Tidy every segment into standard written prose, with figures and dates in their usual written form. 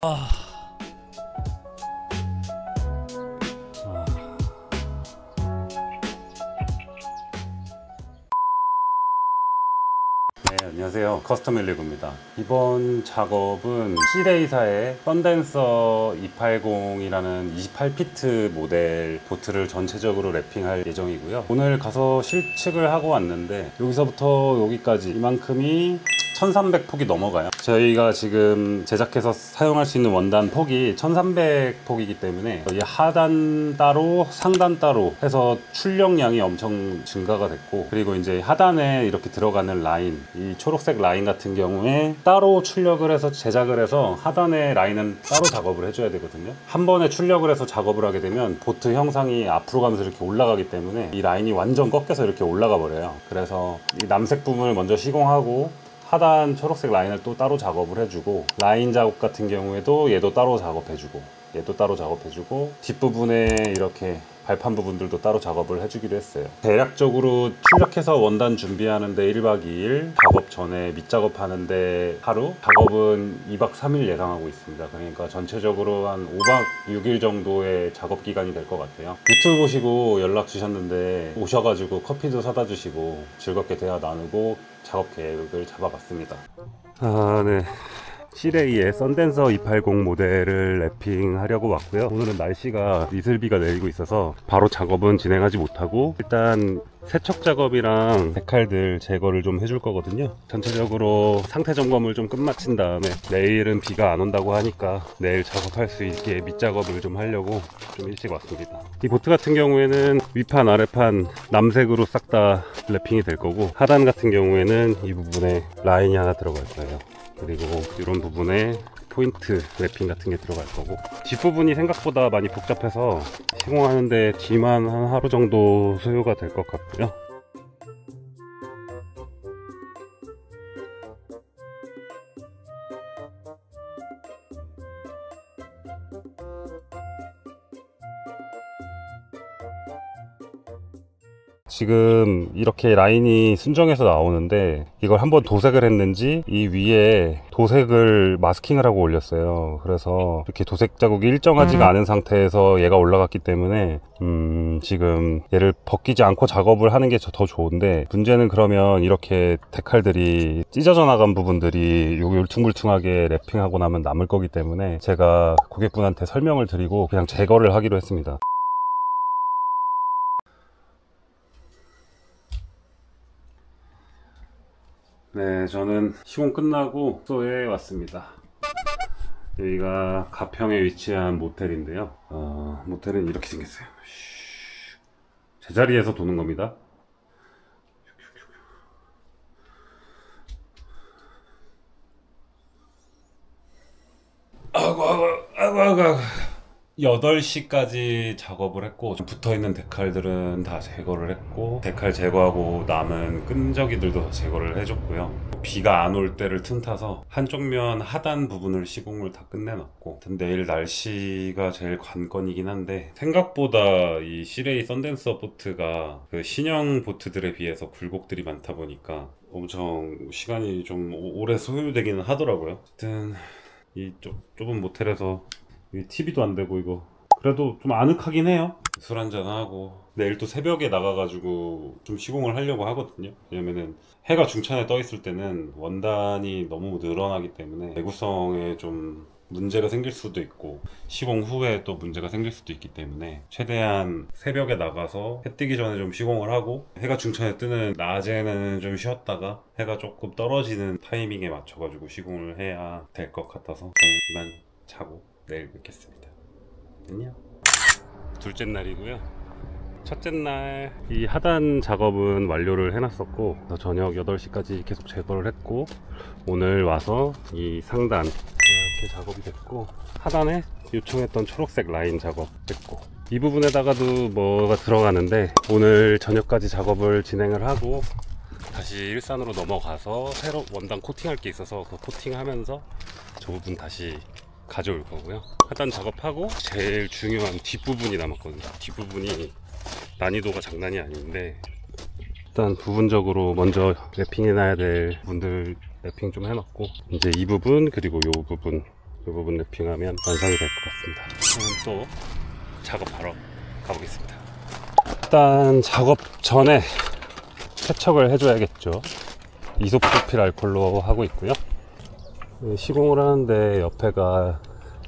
네, 안녕하세요. 커스텀119입니다. 이번 작업은 C레이사의 썬댄서 280이라는 28피트 모델 보트를 전체적으로 랩핑할 예정이고요. 오늘 가서 실측을 하고 왔는데 여기서부터 여기까지 이만큼이 1300폭이 넘어가요. 저희가 지금 제작해서 사용할 수 있는 원단 폭이 1300폭이기 때문에 이 하단 따로 상단 따로 해서 출력량이 엄청 증가가 됐고, 그리고 이제 하단에 이렇게 들어가는 라인, 이 초록색 라인 같은 경우에 따로 출력을 해서 제작을 해서 하단의 라인은 따로 작업을 해줘야 되거든요. 한 번에 출력을 해서 작업을 하게 되면 보트 형상이 앞으로 가면서 이렇게 올라가기 때문에 이 라인이 완전 꺾여서 이렇게 올라가 버려요. 그래서 이 남색 부분을 먼저 시공하고 하단 초록색 라인을 또 따로 작업을 해주고, 라인 작업 같은 경우에도 얘도 따로 작업해주고 얘도 따로 작업해주고, 뒷부분에 이렇게 발판 부분들도 따로 작업을 해주기로 했어요. 대략적으로 출력해서 원단 준비하는데 1박 2일, 작업 전에 밑작업 하는데 하루, 작업은 2박 3일 예상하고 있습니다. 그러니까 전체적으로 한 5박 6일 정도의 작업 기간이 될 것 같아요. 유튜브 보시고 연락 주셨는데 오셔가지고 커피도 사다 주시고 즐겁게 대화 나누고 작업 계획을 잡아봤습니다. 네. C레이의 썬댄서 280 모델을 랩핑하려고 왔고요. 오늘은 날씨가 이슬비가 내리고 있어서 바로 작업은 진행하지 못하고 일단 세척 작업이랑 데칼들 제거를 좀 해줄 거거든요. 전체적으로 상태 점검을 좀 끝마친 다음에 내일은 비가 안 온다고 하니까 내일 작업할 수 있게 밑작업을 좀 하려고 좀 일찍 왔습니다. 이 보트 같은 경우에는 위판 아래판 남색으로 싹 다 랩핑이 될 거고, 하단 같은 경우에는 이 부분에 라인이 하나 들어갈 거예요. 그리고 이런 부분에 포인트 랩핑 같은 게 들어갈 거고, 뒷부분이 생각보다 많이 복잡해서 시공하는데 뒤만 한 하루 정도 소요가 될 것 같고요. 지금 이렇게 라인이 순정해서 나오는데 이걸 한번 도색을 했는지 이 위에 도색을 마스킹을 하고 올렸어요. 그래서 이렇게 도색 자국이 일정하지가 않은 상태에서 얘가 올라갔기 때문에 지금 얘를 벗기지 않고 작업을 하는 게 더 좋은데, 문제는 그러면 이렇게 데칼들이 찢어져 나간 부분들이 여기 울퉁불퉁하게 랩핑하고 나면 남을 거기 때문에 제가 고객분한테 설명을 드리고 그냥 제거를 하기로 했습니다. 네, 저는 시공 끝나고 숙소에 왔습니다. 여기가 가평에 위치한 모텔인데요. 모텔은 이렇게 생겼어요. 제자리에서 도는 겁니다. 아이고. 8시까지 작업을 했고, 붙어있는 데칼들은 다 제거를 했고, 데칼 제거하고 남은 끈적이들도 다 제거를 해줬고요. 비가 안 올 때를 틈타서 한쪽 면 하단 부분을 시공을 다 끝내놨고, 내일 날씨가 제일 관건이긴 한데, 생각보다 이 C레이 썬댄서 보트가 그 신형 보트들에 비해서 굴곡들이 많다 보니까 엄청 시간이 좀 오래 소요되기는 하더라고요. 어쨌든 이 좁은 모텔에서 TV도 안 되고, 이거 그래도 좀 아늑하긴 해요. 술 한잔하고 내일 또 새벽에 나가가지고 좀 시공을 하려고 하거든요. 왜냐면은 해가 중천에 떠 있을 때는 원단이 너무 늘어나기 때문에 내구성에 좀 문제가 생길 수도 있고, 시공 후에 또 문제가 생길 수도 있기 때문에 최대한 새벽에 나가서 해 뜨기 전에 좀 시공을 하고, 해가 중천에 뜨는 낮에는 좀 쉬었다가 해가 조금 떨어지는 타이밍에 맞춰가지고 시공을 해야 될 것 같아서 저는 이만 자고 내일 뵙겠습니다. 안녕. 둘째 날이고요. 첫째 날 이 하단 작업은 완료를 해놨었고, 저녁 8시까지 계속 제거를 했고, 오늘 와서 이 상단 이렇게 작업이 됐고, 하단에 요청했던 초록색 라인 작업했고, 이 부분에다가도 뭐가 들어가는데 오늘 저녁까지 작업을 진행을 하고 다시 일산으로 넘어가서 새로 원단 코팅할 게 있어서 그 코팅하면서 저 부분 다시 가져올 거고요. 하단 작업하고 제일 중요한 뒷부분이 남았거든요. 뒷부분이 난이도가 장난이 아닌데, 일단 부분적으로 먼저 랩핑 해놔야 될 부분들 랩핑 좀 해놨고, 이제 이 부분 그리고 요 부분 이 부분 랩핑하면 완성이 될 것 같습니다. 그럼 또 작업하러 가보겠습니다. 일단 작업 전에 세척을 해줘야겠죠. 이소프로필 알콜로 하고 있고요. 시공을 하는데 옆에가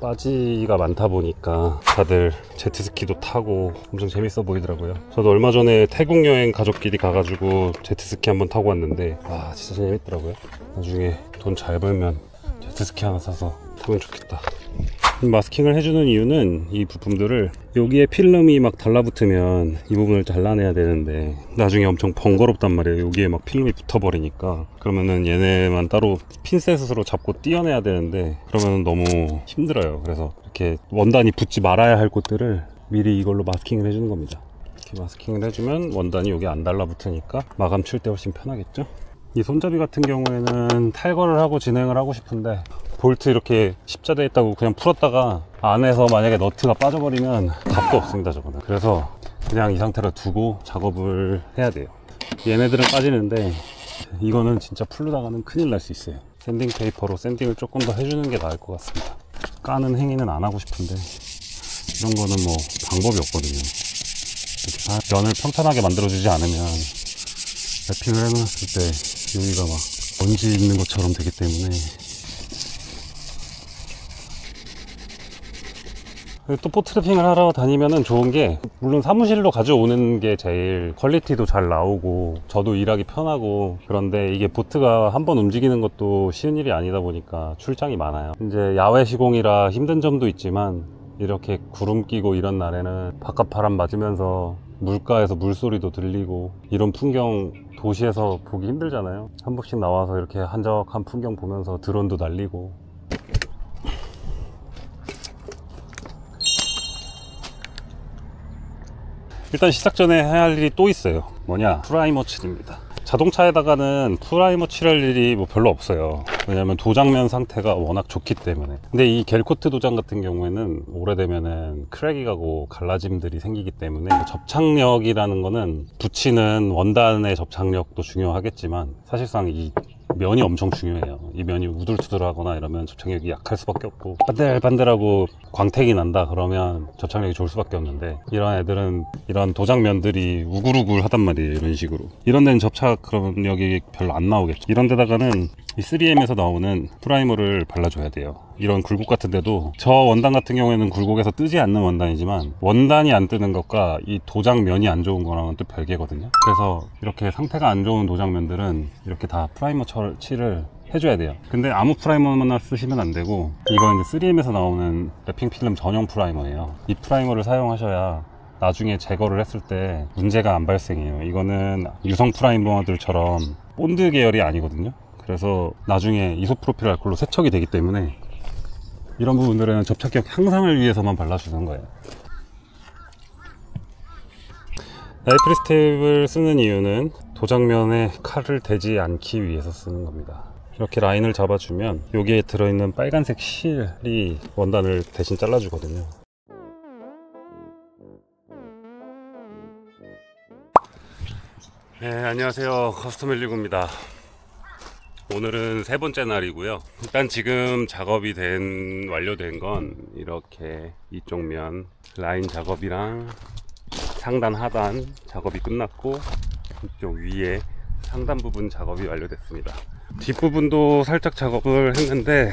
빠지가 많다 보니까 다들 제트스키도 타고 엄청 재밌어 보이더라고요. 저도 얼마 전에 태국 여행 가족끼리 가가지고 제트스키 한번 타고 왔는데 와 진짜 재밌더라고요. 나중에 돈 잘 벌면 제트스키 하나 사서 타면 좋겠다. 마스킹을 해주는 이유는 이 부품들을 여기에 필름이 막 달라붙으면 이 부분을 잘라내야 되는데 나중에 엄청 번거롭단 말이에요. 여기에 막 필름이 붙어버리니까. 그러면은 얘네만 따로 핀셋으로 잡고 띄어내야 되는데 그러면 너무 힘들어요. 그래서 이렇게 원단이 붙지 말아야 할 곳들을 미리 이걸로 마스킹을 해주는 겁니다. 이렇게 마스킹을 해주면 원단이 여기 안 달라붙으니까 마감 칠 때 훨씬 편하겠죠. 이 손잡이 같은 경우에는 탈거를 하고 진행을 하고 싶은데 볼트 이렇게 십자되어 있다고 그냥 풀었다가 안에서 만약에 너트가 빠져버리면 답도 없습니다 저거는. 그래서 그냥 이 상태로 두고 작업을 해야 돼요. 얘네들은 빠지는데 이거는 진짜 풀르다가는 큰일 날 수 있어요. 샌딩 페이퍼로 샌딩을 조금 더 해주는 게 나을 것 같습니다. 까는 행위는 안 하고 싶은데 이런 거는 뭐 방법이 없거든요. 면을 평탄하게 만들어주지 않으면 랩핑을 해놨을 때 여기가 막 먼지 있는 것처럼 되기 때문에. 또 포트랩핑을 하러 다니면은 좋은 게 물론 사무실로 가져오는 게 제일 퀄리티도 잘 나오고 저도 일하기 편하고, 그런데 이게 보트가 한번 움직이는 것도 쉬운 일이 아니다 보니까 출장이 많아요. 이제 야외 시공이라 힘든 점도 있지만 이렇게 구름 끼고 이런 날에는 바깥 바람 맞으면서 물가에서 물소리도 들리고 이런 풍경 도시에서 보기 힘들잖아요. 한 번씩 나와서 이렇게 한적한 풍경 보면서 드론도 날리고. 일단 시작 전에 해야 할 일이 또 있어요. 뭐냐, 프라이머 칠입니다. 자동차에다가는 프라이머 칠할 일이 뭐 별로 없어요. 왜냐면 도장면 상태가 워낙 좋기 때문에. 근데 이 겔코트 도장 같은 경우에는 오래되면은 크랙이 가고 갈라짐들이 생기기 때문에 접착력이라는 거는 붙이는 원단의 접착력도 중요하겠지만 사실상 이 면이 엄청 중요해요. 이 면이 우둘투둘하거나 이러면 접착력이 약할 수밖에 없고, 반들반들하고 광택이 난다 그러면 접착력이 좋을 수밖에 없는데, 이런 애들은 이런 도장면들이 우글우글 하단 말이에요. 이런 식으로 이런 데는 접착력이 별로 안 나오겠죠. 이런 데다가는 이 3M에서 나오는 프라이머를 발라줘야 돼요. 이런 굴곡 같은 데도, 저 원단 같은 경우에는 굴곡에서 뜨지 않는 원단이지만 원단이 안 뜨는 것과 이 도장면이 안 좋은 거랑은 또 별개거든요. 그래서 이렇게 상태가 안 좋은 도장면들은 이렇게 다 프라이머 칠을 해줘야 돼요. 근데 아무 프라이머만 쓰시면 안 되고, 이건 이제 3M에서 나오는 랩핑 필름 전용 프라이머예요. 이 프라이머를 사용하셔야 나중에 제거를 했을 때 문제가 안 발생해요. 이거는 유성 프라이머들처럼 본드 계열이 아니거든요. 그래서 나중에 이소프로필 알콜로 세척이 되기 때문에 이런 부분들은 접착력 향상을 위해서만 발라주는 거예요. 나이프리스 테이프를 쓰는 이유는 도장면에 칼을 대지 않기 위해서 쓰는 겁니다. 이렇게 라인을 잡아주면 여기에 들어있는 빨간색 실이 원단을 대신 잘라주거든요. 네, 안녕하세요. 커스텀119입니다. 오늘은 세 번째 날이고요. 일단 지금 작업이 완료된 건 이렇게 이쪽 면 라인 작업이랑 상단 하단 작업이 끝났고, 이쪽 위에 상단 부분 작업이 완료됐습니다. 뒷부분도 살짝 작업을 했는데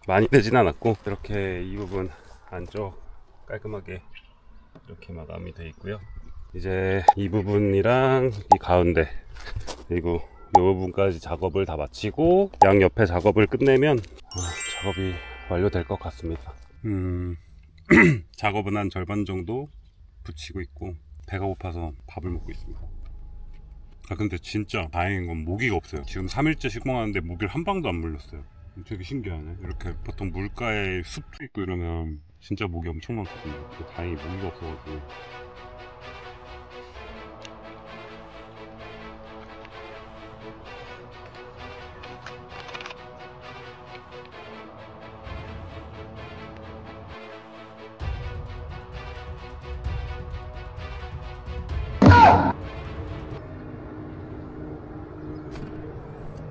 많이 되진 않았고, 이렇게 이 부분 안쪽 깔끔하게 이렇게 마감이 되어 있고요. 이제 이 부분이랑 이 가운데 그리고 이 부분까지 작업을 다 마치고 양 옆에 작업을 끝내면 작업이 완료될 것 같습니다. 작업은 한 절반 정도 붙이고 있고, 배가 고파서 밥을 먹고 있습니다. 근데 진짜 다행인 건 모기가 없어요. 지금 3일째 시공하는데 모기를 한 방도 안 물렸어요. 되게 신기하네. 이렇게 보통 물가에 숲도 있고 이러면 진짜 모기 엄청 많거든요. 다행히 모기가 없어가지고.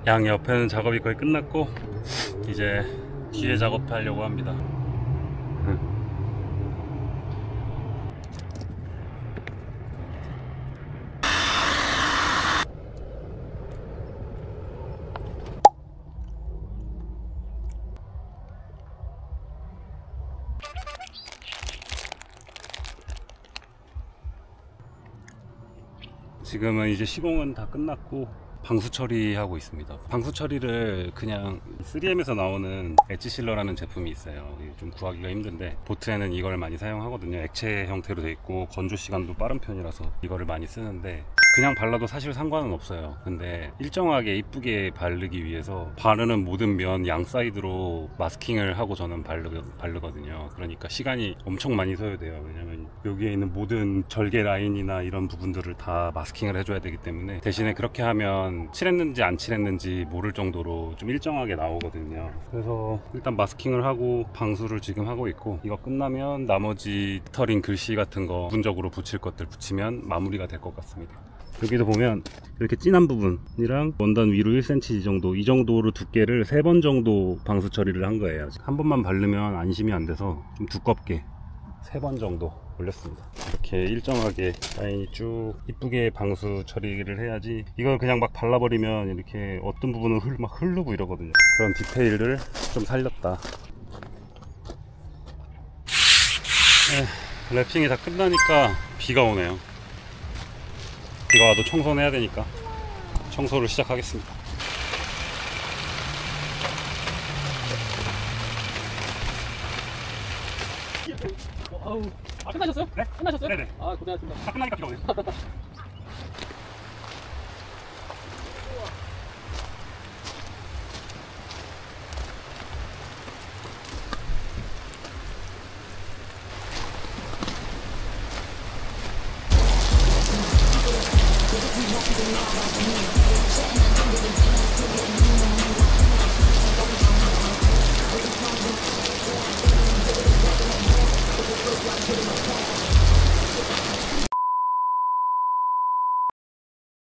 양 옆에는 작업이 거의 끝났고, 이제 뒤에 작업하려고 합니다. 지금은 이제 시공은 다 끝났고 방수 처리하고 있습니다. 방수 처리를 그냥 3M에서 나오는 엣지실러라는 제품이 있어요. 좀 구하기가 힘든데 보트에는 이걸 많이 사용하거든요. 액체 형태로 돼 있고 건조 시간도 빠른 편이라서 이거를 많이 쓰는데 그냥 발라도 사실 상관은 없어요. 근데 일정하게 이쁘게 바르기 위해서 바르는 모든 면 양 사이드로 마스킹을 하고 저는 바르거든요. 그러니까 시간이 엄청 많이 소요돼요. 왜냐면 여기에 있는 모든 절개 라인이나 이런 부분들을 다 마스킹을 해줘야 되기 때문에 대신에 그렇게 하면 칠했는지 안 칠했는지 모를 정도로 좀 일정하게 나오거든요. 그래서 일단 마스킹을 하고 방수를 지금 하고 있고 이거 끝나면 나머지 스터링 글씨 같은 거 부분적으로 붙일 것들 붙이면 마무리가 될 것 같습니다. 여기도 보면 이렇게 진한 부분이랑 원단 위로 1cm 정도, 이 정도로 두께를 3번 정도 방수 처리를 한 거예요. 한 번만 바르면 안심이 안 돼서 좀 두껍게 3번 정도 올렸습니다. 이렇게 일정하게 라인이 쭉 이쁘게 방수 처리를 해야지, 이걸 그냥 막 발라버리면 이렇게 어떤 부분은 막 흐르고 이러거든요. 그런 디테일을 좀 살렸다. 랩핑이 다 끝나니까 비가 오네요. 비가 와도 청소는 해야 되니까 청소를 시작하겠습니다. 끝나셨어요? 네? 끝나셨어요? 네네. 아, 고생하셨습니다. 다 끝나니까 비가 오네요.